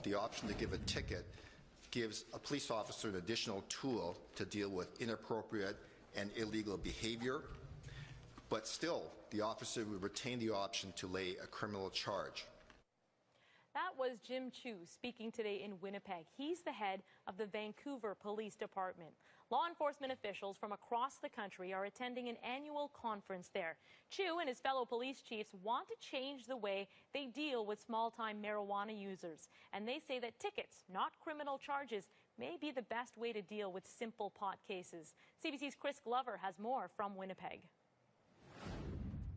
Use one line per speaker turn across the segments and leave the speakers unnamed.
The option to give a ticket gives a police officer an additional tool to deal with inappropriate and illegal behavior, but still the officer would retain the option to lay a criminal charge.
That was Jim Chu speaking today in Winnipeg. He's the head of the Vancouver Police Department. Law enforcement officials from across the country are attending an annual conference there. Chu and his fellow police chiefs want to change the way they deal with small-time marijuana users. And they say that tickets, not criminal charges, may be the best way to deal with simple pot cases. CBC's Chris Glover has more from Winnipeg.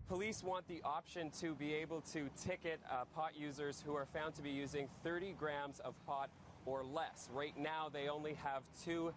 Police want the option to be able to ticket pot users who are found to be using 30 grams of pot or less. Right now, they only have two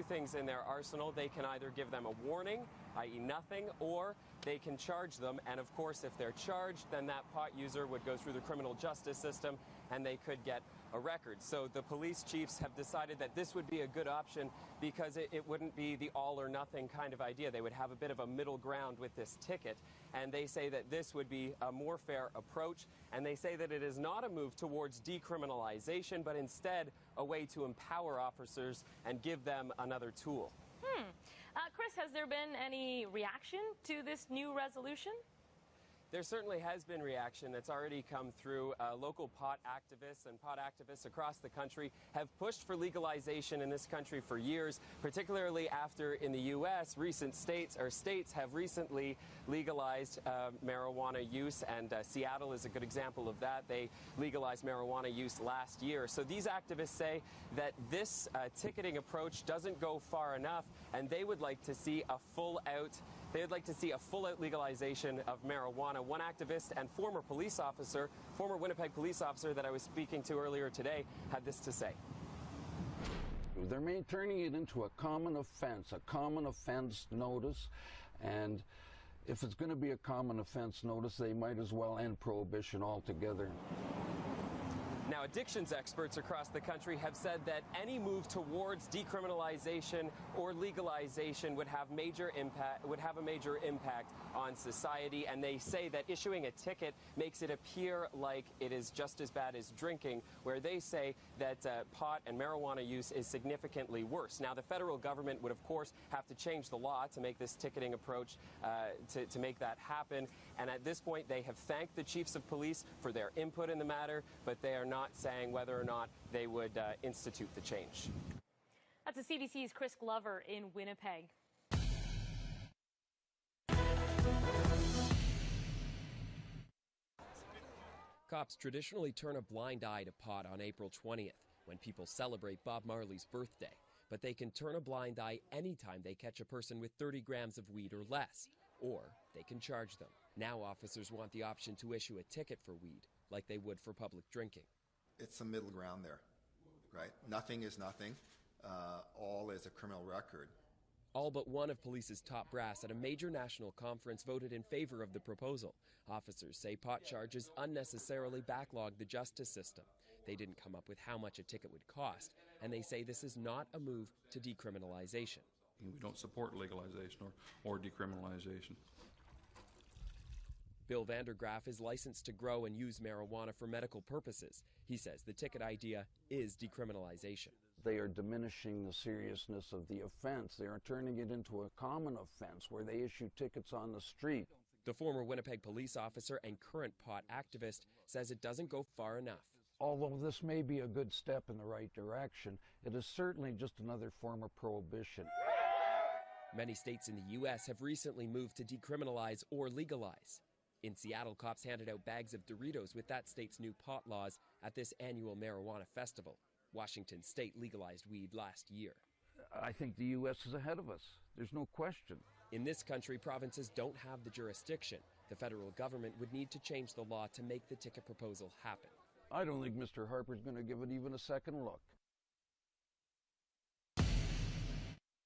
things in their arsenal. They can either give them a warning, i.e. nothing, or they can charge them. And of course, if they're charged, then that pot user would go through the criminal justice system and they could get a record. So the police chiefs have decided that this would be a good option because it wouldn't be the all or nothing kind of idea. They would have a bit of a middle ground with this ticket. And they say that this would be a more fair approach. And they say that it is not a move towards decriminalization, but instead a way to empower officers and give them another tool.
Chris, has there been any reaction to this new resolution?
There certainly has been reaction that's already come through. Local pot activists and pot activists across the country have pushed for legalization in this country for years, particularly after in the U.S. states have recently legalized marijuana use, and Seattle is a good example of that. They legalized marijuana use last year. So these activists say that this ticketing approach doesn't go far enough, and they would like to see a full-out legalization of marijuana. One activist and former Winnipeg police officer that I was speaking to earlier today had this to say.
They're turning it into a common offense notice, and if it's going to be a common offense notice, they might as well end prohibition altogether.
Now, addictions experts across the country have said that any move towards decriminalization or legalization would have a major impact on society, and they say that issuing a ticket makes it appear like it is just as bad as drinking, where they say that pot and marijuana use is significantly worse. Now, the federal government would, of course, have to change the law to make this ticketing approach, to make that happen, and at this point, they have thanked the chiefs of police for their input in the matter, but they are not saying whether or not they would institute the change.
That's the CBC's Chris Glover in Winnipeg.
Cops traditionally turn a blind eye to pot on April 20th, when people celebrate Bob Marley's birthday. But they can turn a blind eye anytime they catch a person with 30 grams of weed or less, or they can charge them. Now officers want the option to issue a ticket for weed, like they would for public drinking.
It's a middle ground there, right? Nothing is nothing. All is a criminal record.
All but one of police's top brass at a major national conference voted in favor of the proposal. Officers say pot charges unnecessarily backlog the justice system. They didn't come up with how much a ticket would cost, and they say this is not a move to decriminalization.
We don't support legalization or decriminalization.
Bill Vandergraaf is licensed to grow and use marijuana for medical purposes. He says the ticket idea is decriminalization.
They are diminishing the seriousness of the offense. They are turning it into a common offense where they issue tickets on the street.
The former Winnipeg police officer and current pot activist says it doesn't go far enough.
Although this may be a good step in the right direction, it is certainly just another form of prohibition.
Many states in the U.S. have recently moved to decriminalize or legalize. In Seattle, cops handed out bags of Doritos with that state's new pot laws at this annual marijuana festival. Washington state legalized weed last year.
I think the U.S. is ahead of us. There's no question.
In this country, provinces don't have the jurisdiction. The federal government would need to change the law to make the ticket proposal happen.
I don't think Mr. Harper's going to give it even a second look.